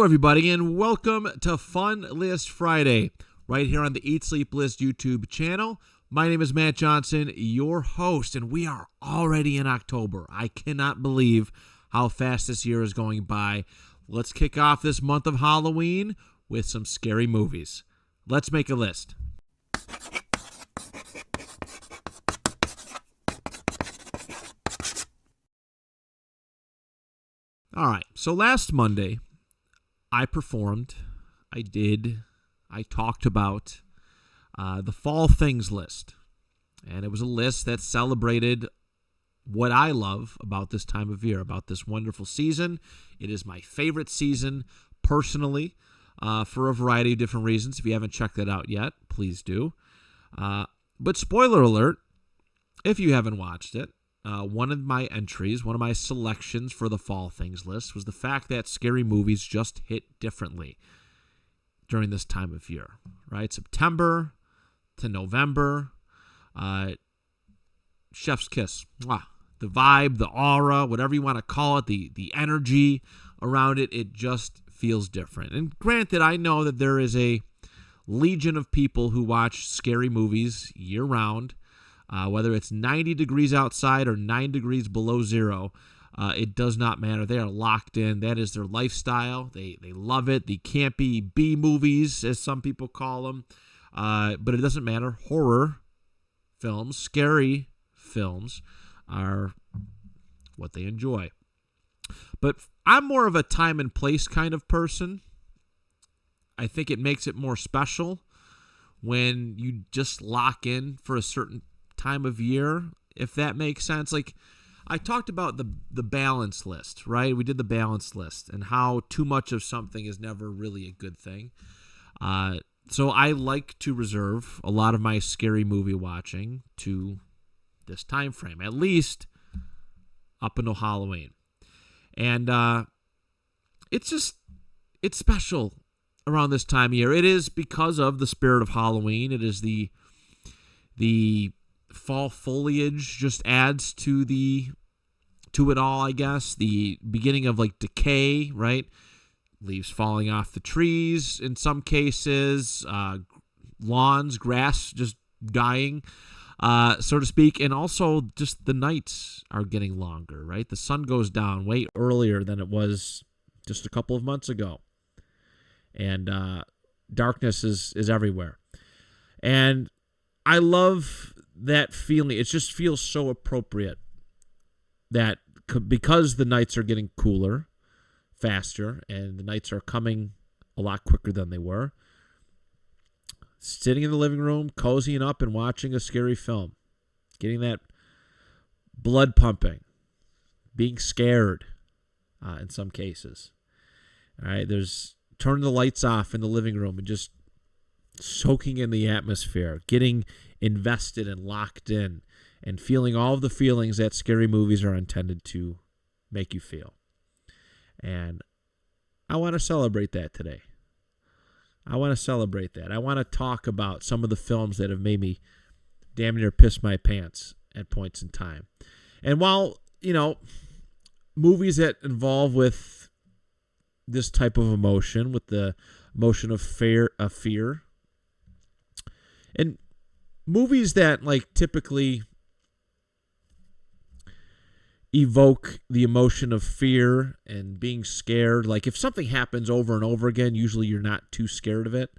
everybody, and welcome to Fun List Friday, right here on the Eat Sleep List YouTube channel. My name is Matt Johnson, your host, and we are already in October. I cannot believe how fast this year is going by. Let's kick off this month of Halloween with some scary movies. Let's make a list. All right, so last Monday, I talked about the Fall Things list. And it was a list that celebrated what I love about this time of year, about this wonderful season. It is my favorite season personally for a variety of different reasons. If you haven't checked that out yet, please do. But spoiler alert, if you haven't watched it, one of my selections for the Fall Things list was the fact that scary movies just hit differently during this time of year, right? September to November, chef's kiss. Mwah. The vibe, the aura, whatever you want to call it, the energy around it, it just feels different. And granted, I know that there is a legion of people who watch scary movies year-round, whether it's 90 degrees outside or 9 degrees below zero, it does not matter. They are locked in. That is their lifestyle. They love it. The campy B movies, as some people call them. But it doesn't matter. Horror films, scary films are what they enjoy. But I'm more of a time and place kind of person. I think it makes it more special when you just lock in for a certain time of year, if that makes sense. Like, I talked about the balance list, right? We did the balance list and how too much of something is never really a good thing. So I like to reserve a lot of my scary movie watching to this time frame, at least up until Halloween. And it's special around this time of year. It is because of the spirit of Halloween. It is the fall foliage just adds to it all, I guess. The beginning of like decay, right? Leaves falling off the trees in some cases, lawns, grass just dying, so to speak. And also just the nights are getting longer, right? The sun goes down way earlier than it was just a couple of months ago. And darkness is everywhere. And I love that feeling. It just feels so appropriate that because the nights are getting cooler, faster, and the nights are coming a lot quicker than they were, sitting in the living room, cozying up and watching a scary film, getting that blood pumping, being scared in some cases. All right, there's turning the lights off in the living room and just soaking in the atmosphere, getting invested and locked in, and feeling all of the feelings that scary movies are intended to make you feel. And I want to celebrate that today. I want to talk about some of the films that have made me damn near piss my pants at points in time. And while, movies that involve with this type of emotion, with the emotion of fear, and movies that like typically evoke the emotion of fear and being scared. Like if something happens over and over again, usually you're not too scared of it.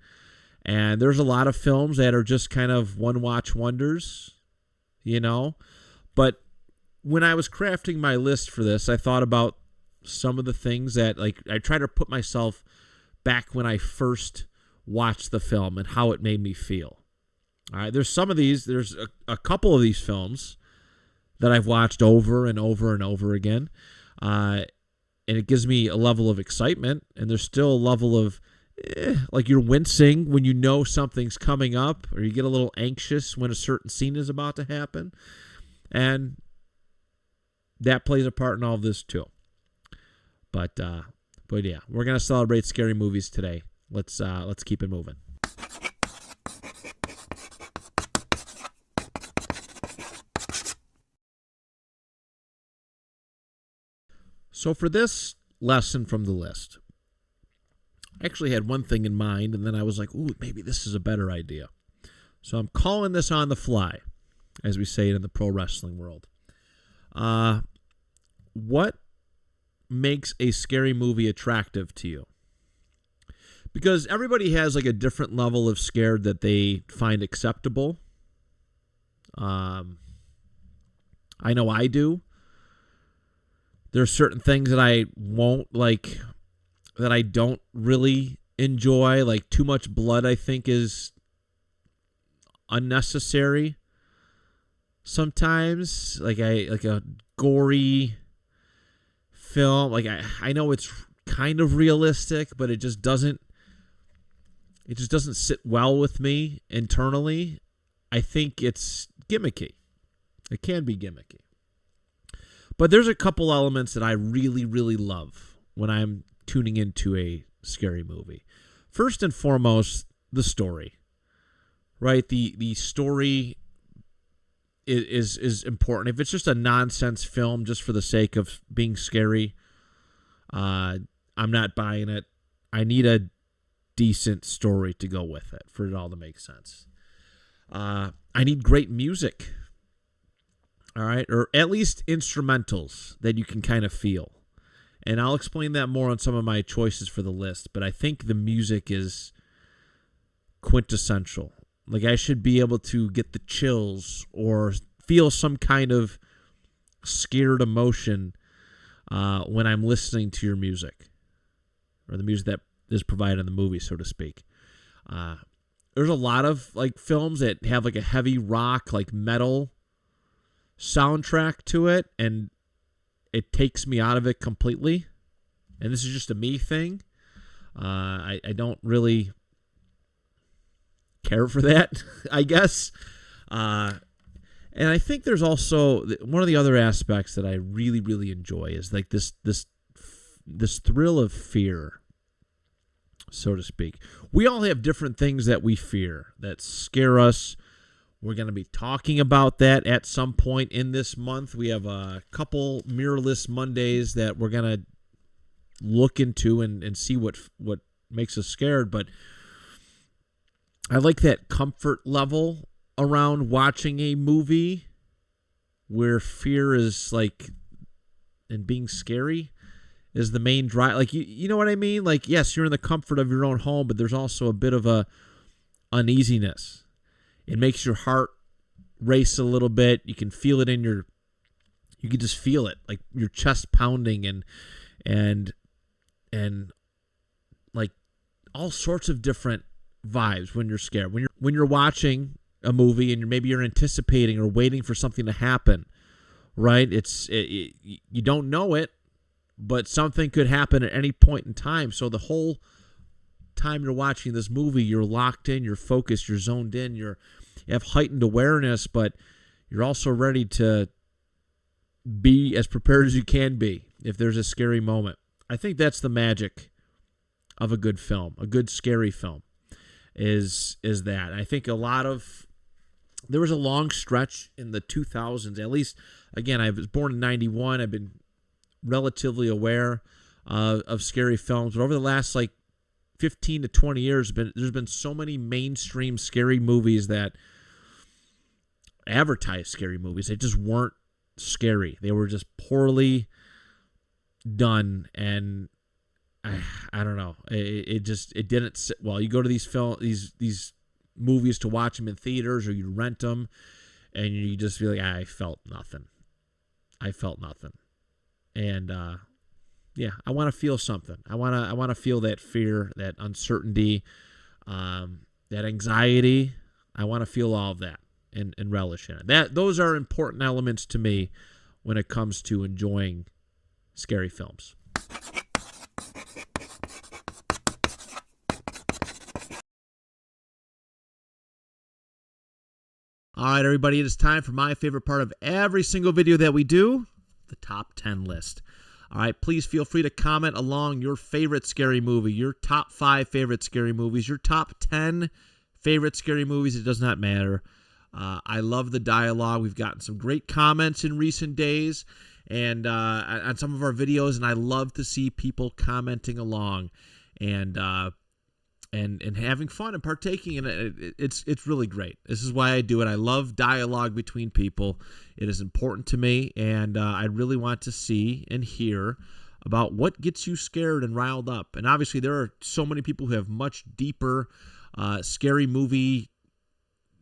And there's a lot of films that are just kind of one-watch wonders, But when I was crafting my list for this, I thought about some of the things that, like, I try to put myself back when I first watched the film and how it made me feel. All right, there's a couple of these films that I've watched over and over and over again. And it gives me a level of excitement. And there's still a level of, like you're wincing when you know something's coming up, or you get a little anxious when a certain scene is about to happen. And that plays a part in all of this too. But yeah, we're going to celebrate scary movies today. Let's keep it moving. So for this lesson from the list, actually had one thing in mind, and then I was like, ooh, maybe this is a better idea. So I'm calling this on the fly, as we say it in the pro wrestling world. What makes a scary movie attractive to you? Because everybody has like a different level of scared that they find acceptable. I know I do. There's certain things that I won't like, that I don't really enjoy. Like too much blood, I think, is unnecessary sometimes. Like a gory film. Like I know it's kind of realistic, but it just doesn't sit well with me internally. I think it's gimmicky. It can be gimmicky. But there's a couple elements that I really, really love when I'm tuning into a scary movie. First and foremost, the story. Right? The story is important. If it's just a nonsense film just for the sake of being scary, I'm not buying it. I need a decent story to go with it for it all to make sense. I need great music. All right, or at least instrumentals that you can kind of feel. And I'll explain that more on some of my choices for the list, but I think the music is quintessential. Like I should be able to get the chills or feel some kind of scared emotion when I'm listening to your music, or the music that is provided in the movie, so to speak. There's a lot of like films that have like a heavy rock, like metal soundtrack to it, and it takes me out of it completely. And this is just a me thing. I don't really care for that, I guess. And I think there's also one of the other aspects that I really, really enjoy is like this thrill of fear, so to speak. We all have different things that we fear, that scare us. We're going to be talking about that at some point in this month. We have a couple Mirrorless Mondays that we're going to look into and see what makes us scared. But I like that comfort level around watching a movie where fear is like, and being scary is the main drive. Like, you know what I mean? Like, yes, you're in the comfort of your own home, but there's also a bit of a uneasiness. It makes your heart race a little bit. You can feel it you can just feel it, like your chest pounding and like all sorts of different vibes when you're scared. When you're watching a movie and maybe you're anticipating or waiting for something to happen, right? You don't know it, but something could happen at any point in time. So the whole time you're watching this movie, you're locked in, you're focused, you're zoned in, you have heightened awareness, but you're also ready to be as prepared as you can be if there's a scary moment. I think that's the magic of a good film, a good scary film, is that. I think there was a long stretch in the 2000s, at least, again, I was born in 91, I've been relatively aware of scary films, but over the last 15 to 20 years, there's been so many mainstream scary movies that advertise scary movies. They just weren't scary. They were just poorly done, and I don't know. It didn't sit well. You go to these movies to watch them in theaters, or you rent them, and you just feel like I felt nothing. And yeah, I want to feel something. I want to feel that fear, that uncertainty, that anxiety. I want to feel all of that and relish in it. Those are important elements to me when it comes to enjoying scary films. All right, everybody, it is time for my favorite part of every single video that we do, the top 10 list. All right, please feel free to comment along your favorite scary movie, your top 5 favorite scary movies, your top 10 favorite scary movies. It does not matter. I love the dialogue. We've gotten some great comments in recent days and on some of our videos, and I love to see people commenting along. And and having fun and partaking in it. It's really great. This is why I do it. I love dialogue between people. It is important to me, and I really want to see and hear about what gets you scared and riled up. And obviously, there are so many people who have much deeper scary movie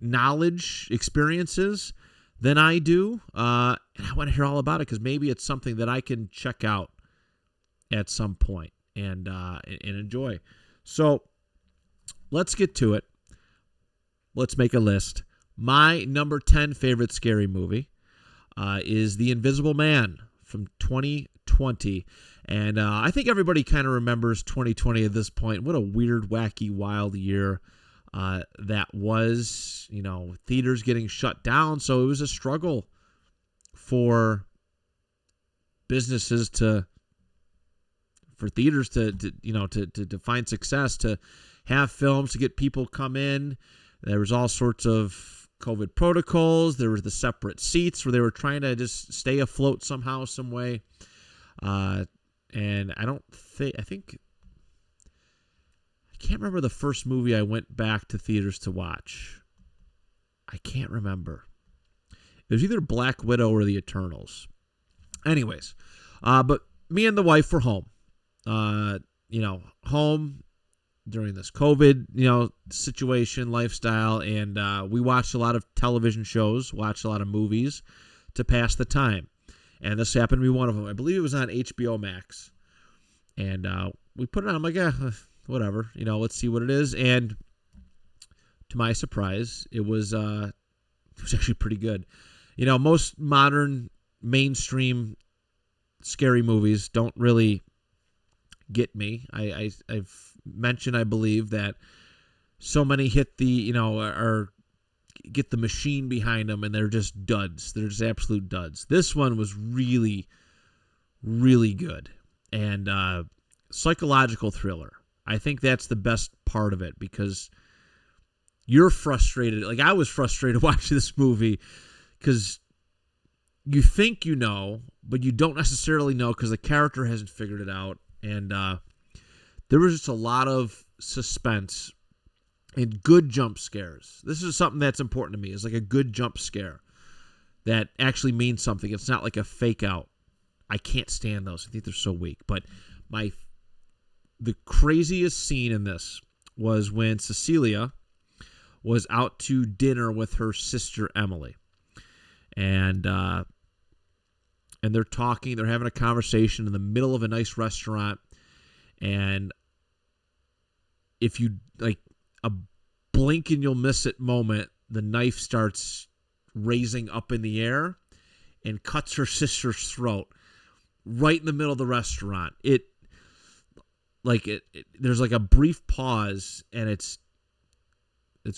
knowledge, experiences than I do. And I want to hear all about it because maybe it's something that I can check out at some point and enjoy. So let's get to it. Let's make a list. My number 10 favorite scary movie is The Invisible Man from 2020. And I think everybody kind of remembers 2020 at this point. What a weird, wacky, wild year that was. Theaters getting shut down. So it was a struggle for businesses for theaters to find success, to have films, to get people come in. There was all sorts of COVID protocols. There was the separate seats where they were trying to just stay afloat somehow, some way. And I can't remember the first movie I went back to theaters to watch. I can't remember. It was either Black Widow or The Eternals. Anyways, but me and the wife were home. Home during this COVID, situation, lifestyle, and we watched a lot of television shows, watched a lot of movies to pass the time. And this happened to be one of them. I believe it was on HBO Max. And we put it on. I'm like, whatever. Let's see what it is. And to my surprise, it was actually pretty good. Most modern mainstream scary movies don't really get me. I've mentioned, I believe, that so many hit the, or get the machine behind them, and they're just duds. They're just absolute duds. This one was really, really good. And psychological thriller. I think that's the best part of it because you're frustrated. Like, I was frustrated watching this movie because you think but you don't necessarily know because the character hasn't figured it out. And there was just a lot of suspense and good jump scares. This is something that's important to me. It's like a good jump scare that actually means something. It's not like a fake out. I can't stand those. I think they're so weak. But the craziest scene in this was when Cecilia was out to dinner with her sister Emily. And they're talking, they're having a conversation in the middle of a nice restaurant. And if you, like, a blink and you'll miss it moment, the knife starts raising up in the air and cuts her sister's throat right in the middle of the restaurant. There's like a brief pause, and it's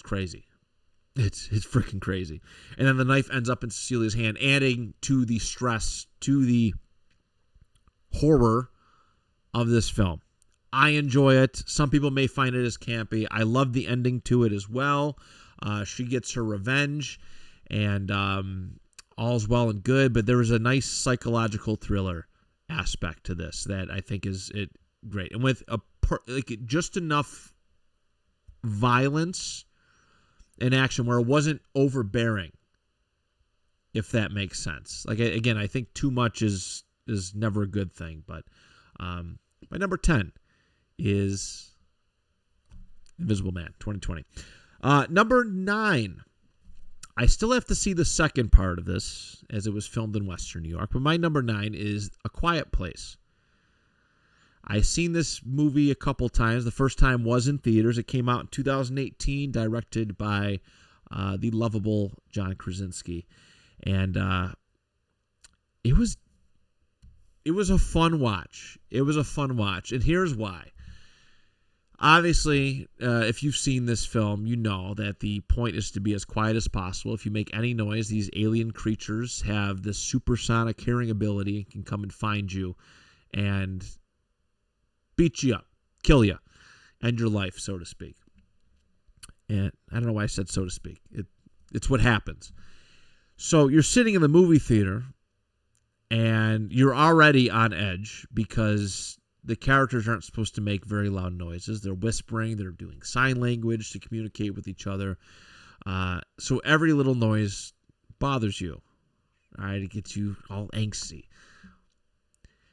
crazy. It's freaking crazy. And then the knife ends up in Cecilia's hand, adding to the stress, to the horror of this film. I enjoy it. Some people may find it as campy. I love the ending to it as well. She gets her revenge, and all's well and good. But there was a nice psychological thriller aspect to this that I think is great, and with just enough violence and action where it wasn't overbearing, if that makes sense. Like, again, I think too much is never a good thing. But my number 10 is Invisible Man, 2020. Number 9. I still have to see the second part of this, as it was filmed in Western New York. But my number 9 is A Quiet Place. I've seen this movie a couple times. The first time was in theaters. It came out in 2018, directed by the lovable John Krasinski. And it was a fun watch. It was a fun watch. And here's why. Obviously, if you've seen this film, you know that the point is to be as quiet as possible. If you make any noise, these alien creatures have this supersonic hearing ability and can come and find you and beat you up, kill you, end your life, so to speak. And I don't know why I said so to speak. It's what happens. So you're sitting in the movie theater, and you're already on edge because the characters aren't supposed to make very loud noises. They're whispering. They're doing sign language to communicate with each other. So every little noise bothers you. All right, it gets you all angsty.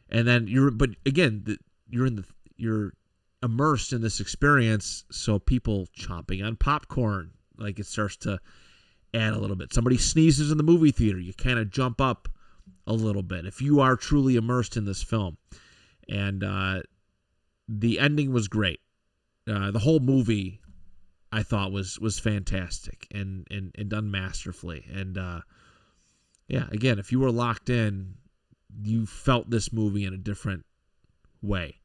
And then you're immersed in this experience. So people chomping on popcorn, like it starts to add a little bit. Somebody sneezes in the movie theater, you kind of jump up a little bit if you are truly immersed in this film. And the ending was great. The whole movie, I thought, was fantastic and done masterfully. And again, if you were locked in, you felt this movie in a different way.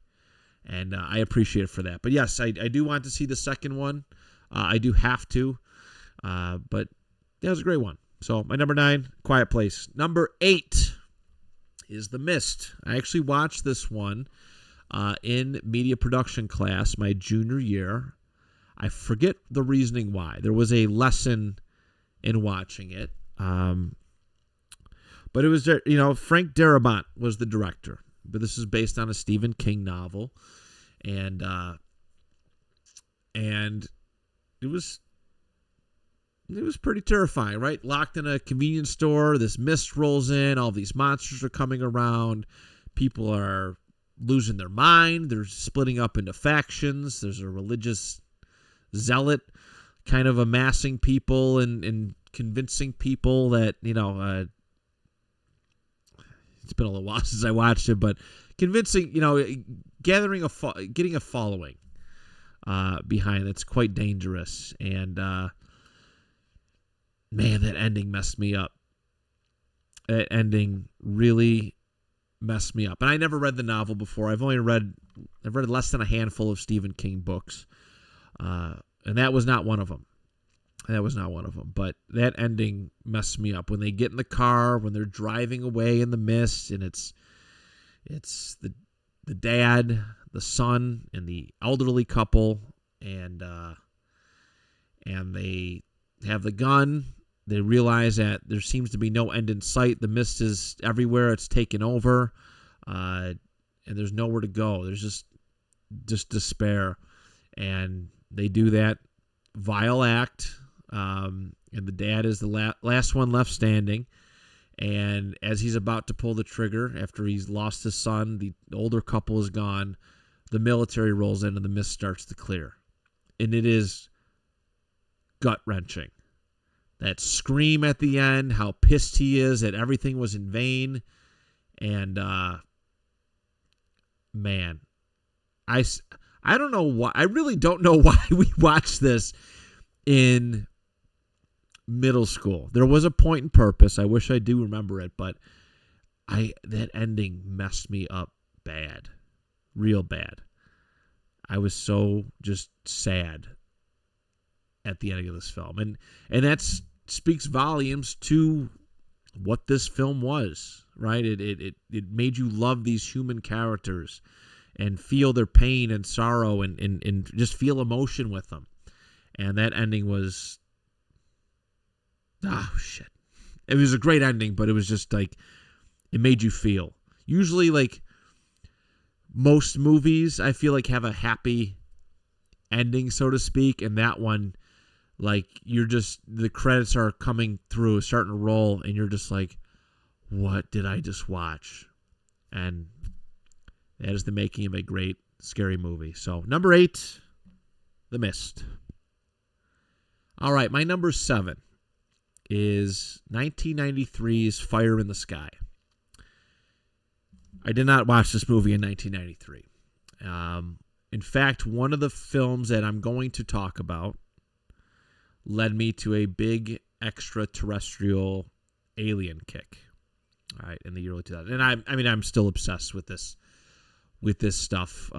And I appreciate it for that. But yes, I do want to see the second one. I do have to. But that was a great one. So my number 9, Quiet Place. Number 8 is The Mist. I actually watched this one in media production class my junior year. I forget the reasoning why. There was a lesson in watching it. But it was, Frank Darabont was the director. But this is based on a Stephen King novel. And it was pretty terrifying, right? Locked in a convenience store, this mist rolls in, all these monsters are coming around, people are losing their mind, they're splitting up into factions, there's a religious zealot kind of amassing people and convincing people that, it's been a little while since I watched it, but convincing, getting a following behind it's quite dangerous. And man, that ending messed me up. That ending really messed me up. And I never read the novel before. I've read less than a handful of Stephen King books, and that was not one of them. But that ending messed me up. When they get in the car, when they're driving away in the mist, and it's the dad, the son, and the elderly couple, and they have the gun. They realize that there seems to be no end in sight. The mist is everywhere. It's taken over, and there's nowhere to go. There's just despair, and they do that vile act. And the dad is the last one left standing. And as he's about to pull the trigger, after he's lost his son, the older couple is gone, the military rolls in and the mist starts to clear. And it is gut-wrenching. That scream at the end, how pissed he is that everything was in vain. And, man, I don't know why. I really don't know why we watched this in middle school. There was a point and purpose. I wish I do remember it, but that ending messed me up bad. Real bad. I was so just sad at the ending of this film. And that speaks volumes to what this film was, right? It made you love these human characters and feel their pain and sorrow and just feel emotion with them. And that ending was, shit. It was a great ending, but it was just like, it made you feel. Usually, like, most movies, I feel like, have a happy ending, so to speak, and that one, like, the credits are coming through, starting to roll, and you're just like, what did I just watch? And that is the making of a great, scary movie. So, number 8, The Mist. All right, my number 7 is 1993's Fire in the Sky. I did not watch this movie in 1993. In fact, one of the films that I'm going to talk about led me to a big extraterrestrial alien kick. All right, in the early 2000s. And I'm still obsessed with this stuff,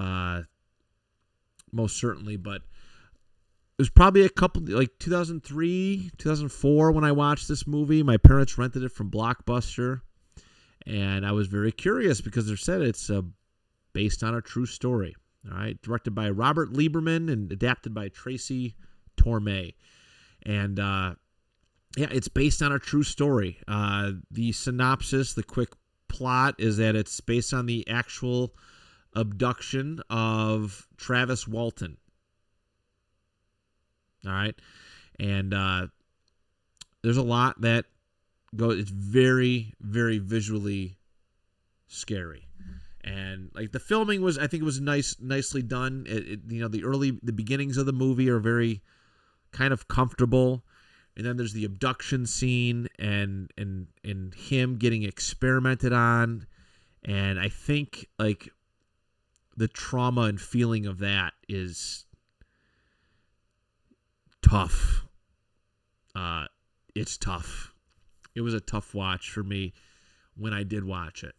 most certainly, but it was probably a couple, like 2003, 2004 when I watched this movie. My parents rented it from Blockbuster, and I was very curious because they said it's based on a true story. All right, directed by Robert Lieberman and adapted by Tracy Torme. And it's based on a true story. The synopsis, the quick plot, is that it's based on the actual abduction of Travis Walton. All right. And there's a lot that goes, it's very, very visually scary. And like the filming was, I think it was nicely done. The beginnings of the movie are very kind of comfortable. And then there's the abduction scene and him getting experimented on. And I think like the trauma and feeling of that is tough. It's tough. It was a tough watch for me when I did watch it.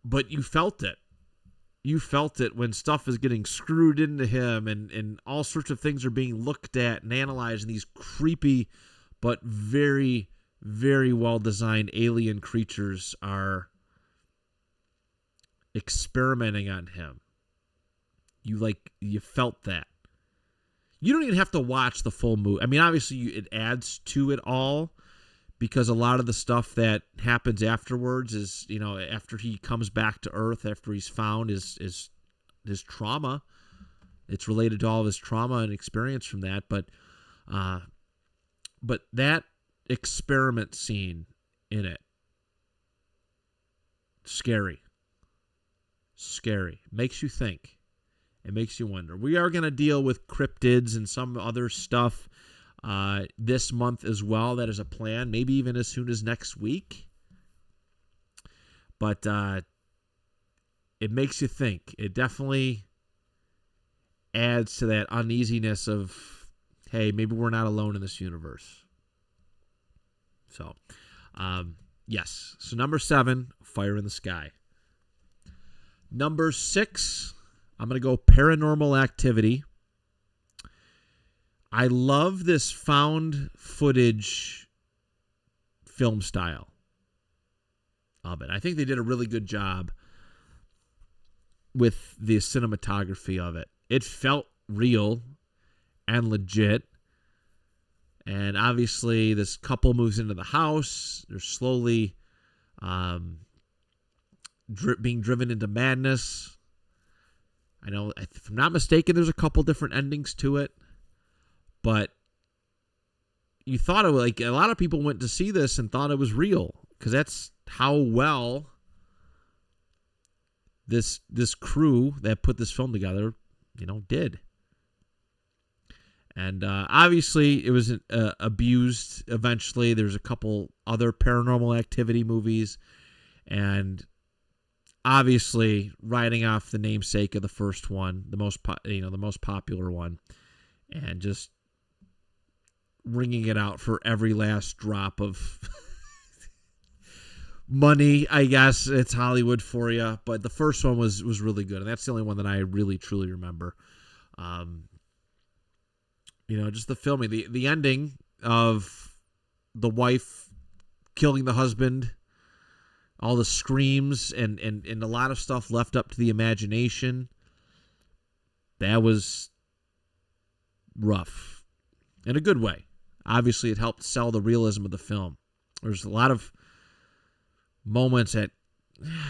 But you felt it. You felt it when stuff is getting screwed into him and all sorts of things are being looked at and analyzed, and these creepy but very, very well-designed alien creatures are experimenting on him. You felt that. You don't even have to watch the full movie. I mean, obviously, it adds to it all because a lot of the stuff that happens afterwards is, after he comes back to Earth, after he's found is his trauma. It's related to all of his trauma and experience from that. But that experiment scene in it, scary. Makes you think. It makes you wonder. We are going to deal with cryptids and some other stuff this month as well. That is a plan, maybe even as soon as next week. But it makes you think. It definitely adds to that uneasiness of, hey, maybe we're not alone in this universe. So, yes. So number 7, Fire in the Sky. Number 6, I'm going to go Paranormal Activity. I love this found footage film style of it. I think they did a really good job with the cinematography of it. It felt real and legit. And obviously, this couple moves into the house. They're slowly being driven into madness. I know, if I'm not mistaken, there's a couple different endings to it. But you thought it was like a lot of people went to see this and thought it was real because that's how well this crew that put this film together, did. And obviously, it was abused eventually. There's a couple other Paranormal Activity movies, and obviously, riding off the namesake of the first one, the most popular one, and just wringing it out for every last drop of money. I guess it's Hollywood for you, but the first one was really good, and that's the only one that I really truly remember. Just the filming, the ending of the wife killing the husband, all the screams and a lot of stuff left up to the imagination. That was rough in a good way. Obviously, it helped sell the realism of the film. There's a lot of moments that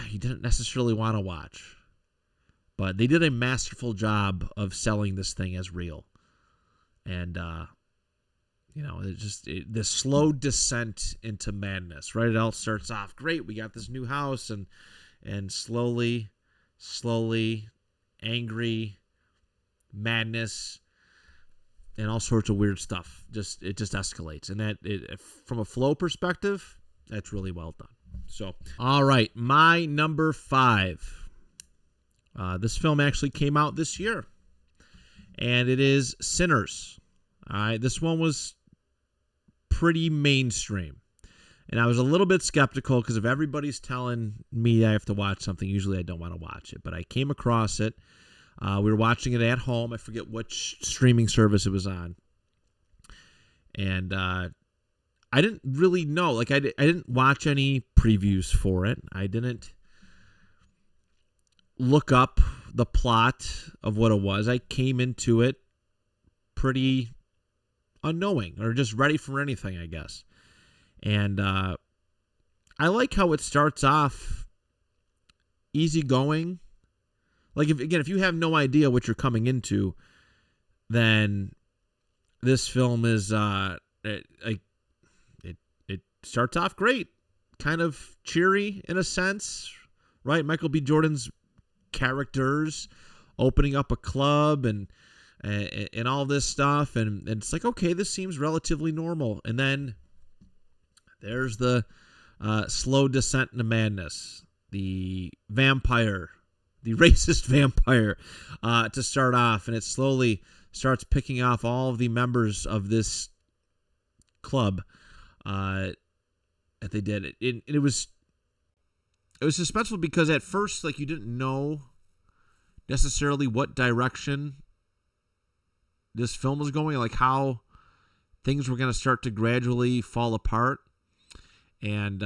you didn't necessarily want to watch, but they did a masterful job of selling this thing as real. And, the slow descent into madness, right? It all starts off great. We got this new house and slowly, angry madness and all sorts of weird stuff. It just escalates. And from a flow perspective, that's really well done. So, all right, my number 5. This film actually came out this year, and it is Sinners. All right, this one was pretty mainstream, and I was a little bit skeptical because if everybody's telling me I have to watch something, usually I don't want to watch it. But I came across it. We were watching it at home. I forget which streaming service it was on, and I didn't really know. Like I didn't watch any previews for it. I didn't look up the plot of what it was. I came into it pretty unknowing or just ready for anything, I guess. And I like how it starts off easygoing. Like, if you have no idea what you're coming into, then this film is it starts off great, kind of cheery in a sense, right? Michael B. Jordan's characters opening up a club and all this stuff, and it's like, okay, this seems relatively normal, and then there's the slow descent into madness, the vampire, the racist vampire, to start off, and it slowly starts picking off all of the members of this club that they did. It was suspenseful because at first, like, you didn't know necessarily what direction this film was going, like how things were going to start to gradually fall apart, and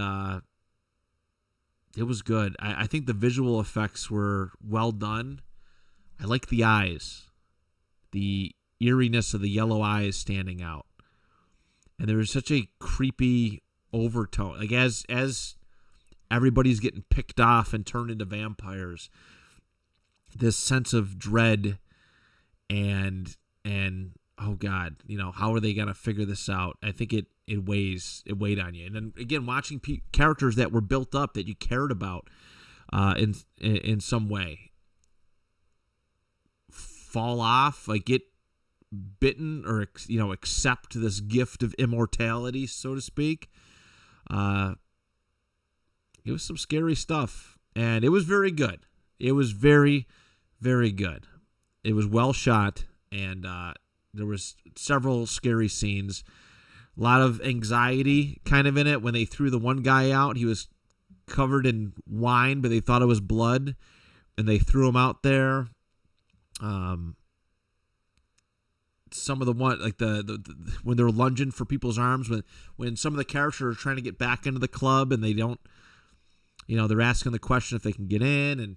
it was good. I think the visual effects were well done. I like the eyes, the eeriness of the yellow eyes standing out, and there was such a creepy overtone, like as everybody's getting picked off and turned into vampires, this sense of dread and oh God, how are they gonna figure this out? I think it weighed on you, and then again, watching characters that were built up that you cared about in some way fall off, like get bitten or accept this gift of immortality, so to speak. It was some scary stuff, and it was very good. It was very, very good. It was well shot, and there was several scary scenes. A lot of anxiety kind of in it. When they threw the one guy out, he was covered in wine, but they thought it was blood, and they threw him out there. Some of the one, like the when they're lunging for people's arms, when some of the characters are trying to get back into the club and they don't, they're asking the question if they can get in, and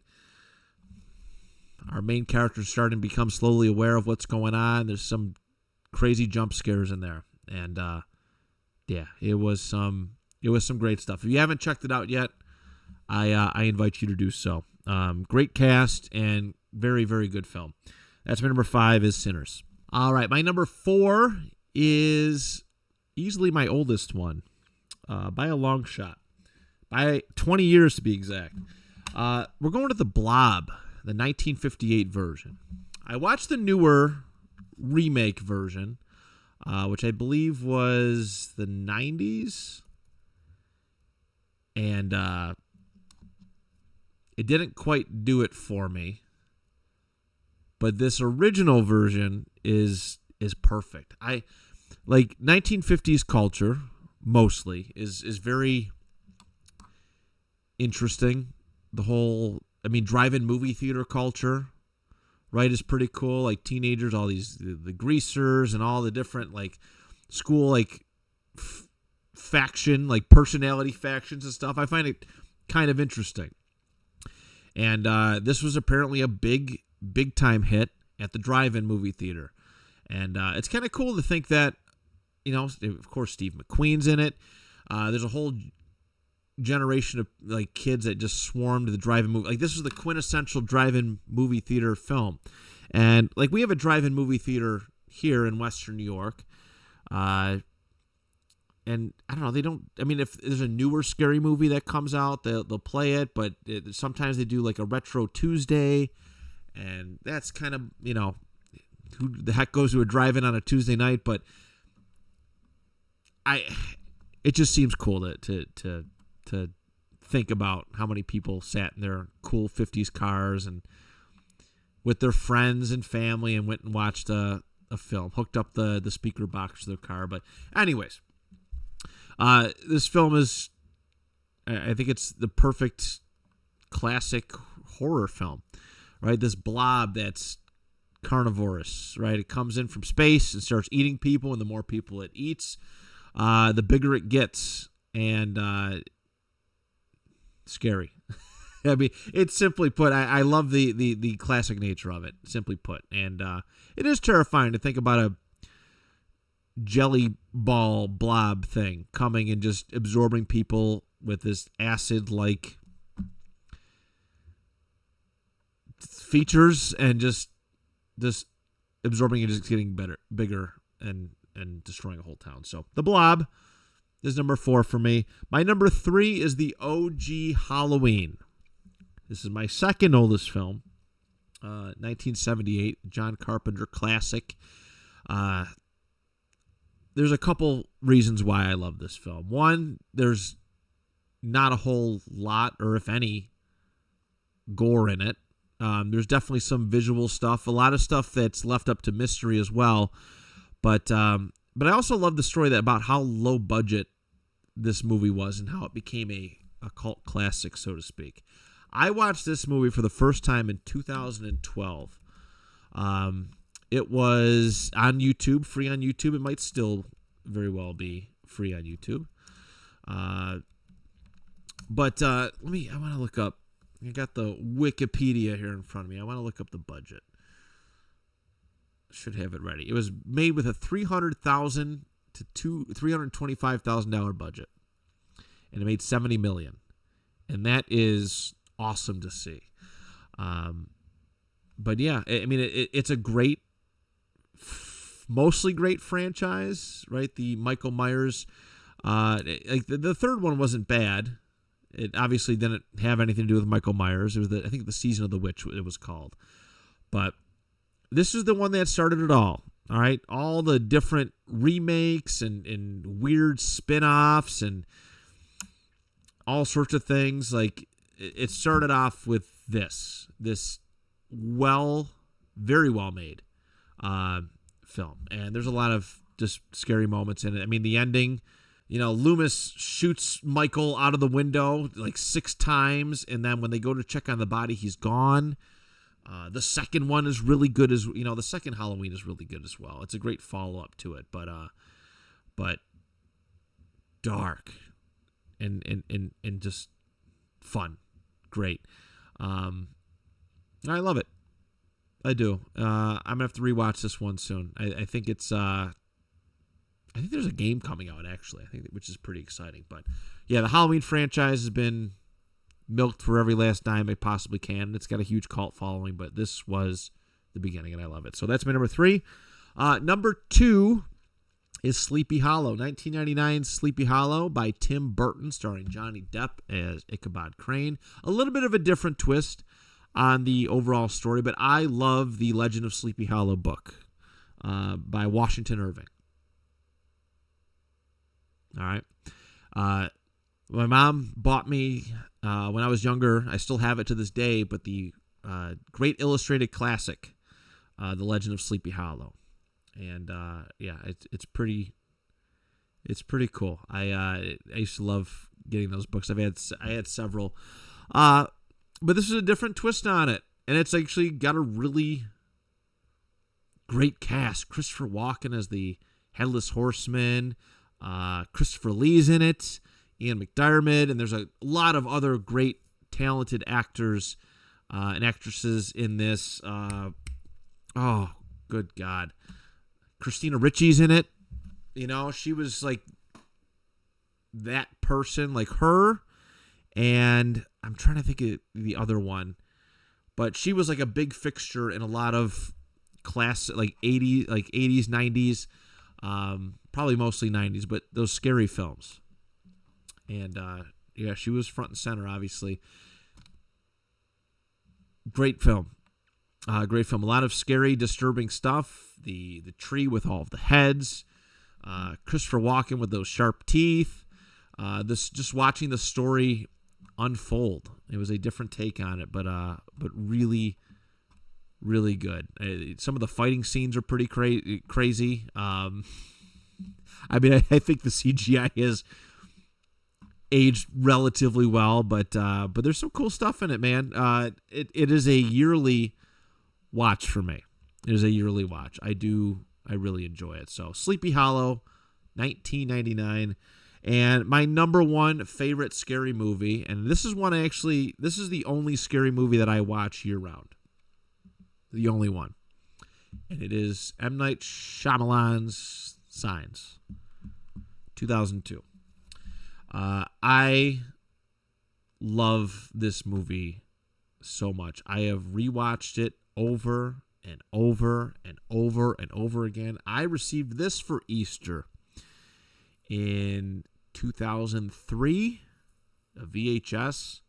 our main character's starting to become slowly aware of what's going on. There's some crazy jump scares in there, and yeah, it was some great stuff. If you haven't checked it out yet, I invite you to do so. Great cast and very, very good film. That's my number 5 is Sinners. All right, my number 4 is easily my oldest one, by a long shot, by 20 years to be exact. We're going to The Blob, the 1958 version. I watched the newer remake version, which I believe was the 90s, and it didn't quite do it for me. But this original version is perfect. I like 1950s culture mostly is very interesting. The whole, drive-in movie theater culture, right, is pretty cool. Like teenagers, all these the greasers and all the different like school like faction, like personality factions and stuff. I find it kind of interesting. And this was apparently a big time hit at the drive-in movie theater. And it's kind of cool to think that, of course, Steve McQueen's in it. There's a whole generation of like kids that just swarmed the drive-in movie. Like, this was the quintessential drive-in movie theater film. And like, we have a drive-in movie theater here in Western New York. And I don't know, they don't, if there's a newer scary movie that comes out, they'll play it, but sometimes they do like a Retro Tuesday, and that's kind of, who the heck goes to a drive-in on a Tuesday night? But it just seems cool to think about how many people sat in their cool 50s cars and with their friends and family and went and watched a film, hooked up the speaker box to their car. But anyways, this film is, I think it's the perfect classic horror film, right? This blob that's carnivorous, right? It comes in from space and starts eating people, and the more people it eats, the bigger it gets, and scary. It's simply put, I love the classic nature of it, simply put. And it is terrifying to think about a jelly ball blob thing coming and just absorbing people with this acid-like features and just absorbing it, just getting bigger, and destroying a whole town. So The Blob is number 4 for me. My number 3 is the OG Halloween. This is my second oldest film. 1978, John Carpenter classic. There's a couple reasons why I love this film. One, there's not a whole lot, or if any, gore in it. There's definitely some visual stuff, a lot of stuff that's left up to mystery as well. But I also love the story about how low budget this movie was and how it became a cult classic, so to speak. I watched this movie for the first time in 2012. It was on YouTube, free on YouTube. It might still very well be free on YouTube. But I want to look up. I got the Wikipedia here in front of me. I want to look up the budget. Should have it ready. It was made with a $300,000 to $325,000 budget, and it made $70 million, and that is awesome to see. But yeah, I mean, it's a great, mostly great franchise, right? The Michael Myers, like the third one wasn't bad. It obviously didn't have anything to do with Michael Myers. It was I think the Season of the Witch it was called. But this is the one that started it all. All right, all the different remakes and weird spin-offs and all sorts of things. Like, it started off with this very well made film, and there's a lot of just scary moments in it. I mean, the ending, Loomis shoots Michael out of the window like 6 times, and then when they go to check on the body, he's gone. The second one is really good the second Halloween is really good as well. It's a great follow-up to it, but dark and just fun. Great. I love it. I do. I'm gonna have to rewatch this one soon. I think it's I think there's a game coming out actually. Which is pretty exciting. But yeah, the Halloween franchise has been milked for every last dime it possibly can. It's got a huge cult following, but this was the beginning, and I love it. So that's my number 3. Number 2 is Sleepy Hollow, 1999 Sleepy Hollow by Tim Burton, starring Johnny Depp as Ichabod Crane. A little bit of a different twist on the overall story, but I love the Legend of Sleepy Hollow book by Washington Irving. All right. My mom bought me, when I was younger, I still have it to this day, but the great illustrated classic, The Legend of Sleepy Hollow. And yeah, it's pretty cool. I used to love getting those books. I had several. But this is a different twist on it, and it's actually got a really great cast. Christopher Walken as the Headless Horseman. Christopher Lee's in it. Ian McDiarmid, and there's a lot of other great, talented actors and actresses in this. Oh, good God. Christina Ricci's in it. She was like that person, like her. And I'm trying to think of the other one. But she was like a big fixture in a lot of like 80s, 90s, probably mostly 90s, but those scary films. And yeah, she was front and center, obviously. Great film. Great film. A lot of scary, disturbing stuff. The tree with all of the heads. Christopher Walken with those sharp teeth. Just watching the story unfold. It was a different take on it, but really, really good. Some of the fighting scenes are pretty crazy. I mean, I think the CGI is aged relatively well, but there's some cool stuff in it, man. It is a yearly watch for me. It is a yearly watch. I really enjoy it. So Sleepy Hollow, 1999, and my number 1 favorite scary movie, and this is the only scary movie that I watch year round. The only one. And it is M. Night Shyamalan's Signs, 2002. I love this movie so much. I have rewatched it over and over and over and over again. I received this for Easter in 2003, a VHS.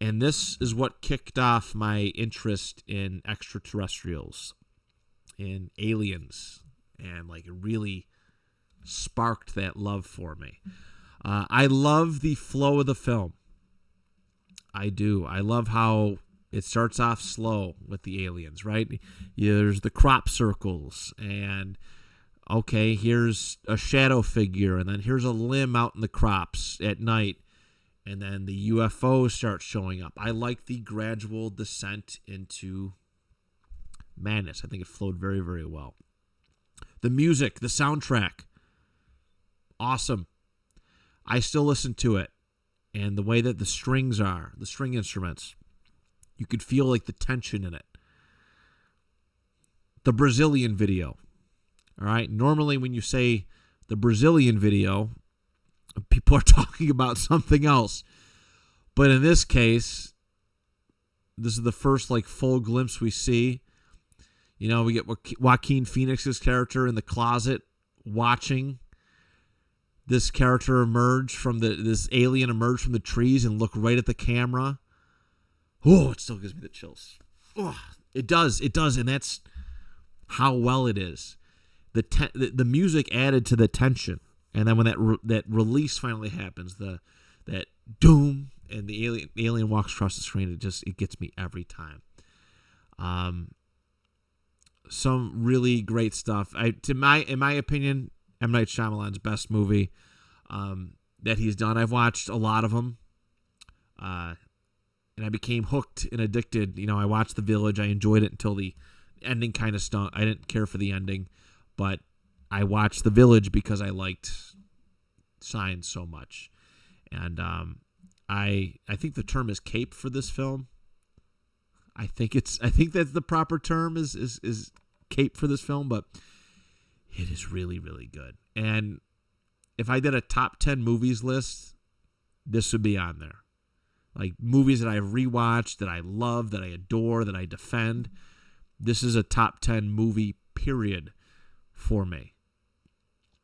And this is what kicked off my interest in extraterrestrials, in aliens, and like it really sparked that love for me. I love the flow of the film. I do. I love how it starts off slow with the aliens, right? There's the crop circles, and okay, here's a shadow figure, and then here's a limb out in the crops at night, and then the UFOs start showing up. I like the gradual descent into madness. I think it flowed very, very well. The music, the soundtrack, awesome. I still listen to it. And the way that the strings are, the string instruments, you could feel like the tension in it. The Brazilian video. All right. Normally when you say the Brazilian video, people are talking about something else. But in this case, this is the first like full glimpse we see. You know, we get Joaquin Phoenix's character in the closet watching this character emerge from this alien emerge from the trees and look right at the camera. Oh, it still gives me the chills. Oh, it does, and that's how well it is. The music added to the tension, and then when that release finally happens, that doom, and the alien walks across the screen, it gets me every time. Some really great stuff. In my opinion, M. Night Shyamalan's best movie that he's done. I've watched a lot of them, and I became hooked and addicted. You know, I watched The Village. I enjoyed it until the ending kind of stunk. I didn't care for the ending, but I watched The Village because I liked Signs so much. And I think the term is cape for this film. I think that's the proper term is cape for this film, but it is really, really good. And if I did a top 10 movies list, this would be on there. Like movies that I've rewatched, that I love, that I adore, that I defend. This is a top 10 movie period for me.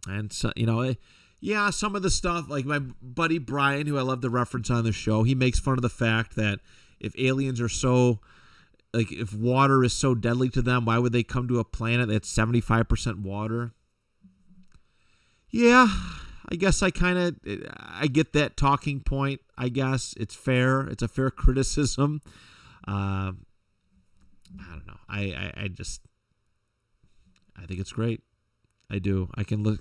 And so, you know, yeah, some of the stuff, like my buddy Brian, who I love to reference on the show, he makes fun of the fact that if aliens are so, like if water is so deadly to them, why would they come to a planet that's 75% water? Yeah, I guess I get that talking point. I guess it's fair. It's a fair criticism. I don't know. I think it's great. I do.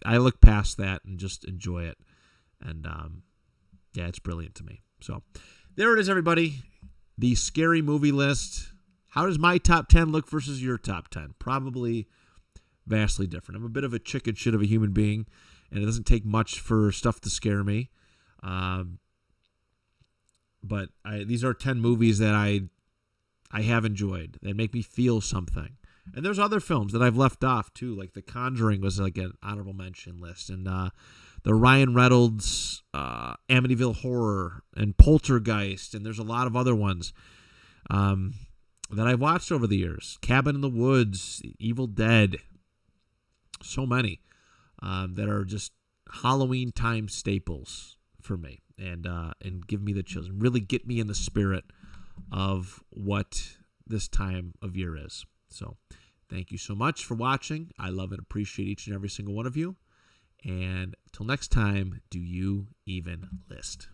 I look past that and just enjoy it. And yeah, it's brilliant to me. So there it is, everybody. The scary movie list. How does my top 10 look versus your top 10? Probably vastly different. I'm a bit of a chicken shit of a human being, and it doesn't take much for stuff to scare me. But these are 10 movies that I have enjoyed, that make me feel something. And there's other films that I've left off, too, like The Conjuring was like an honorable mention list, and the Ryan Reynolds Amityville Horror, and Poltergeist, and there's a lot of other ones that I've watched over the years. Cabin in the Woods, Evil Dead, so many that are just Halloween time staples for me, and give me the chills and really get me in the spirit of what this time of year is. So thank you so much for watching. I love and appreciate each and every single one of you. And until next time, do you even list?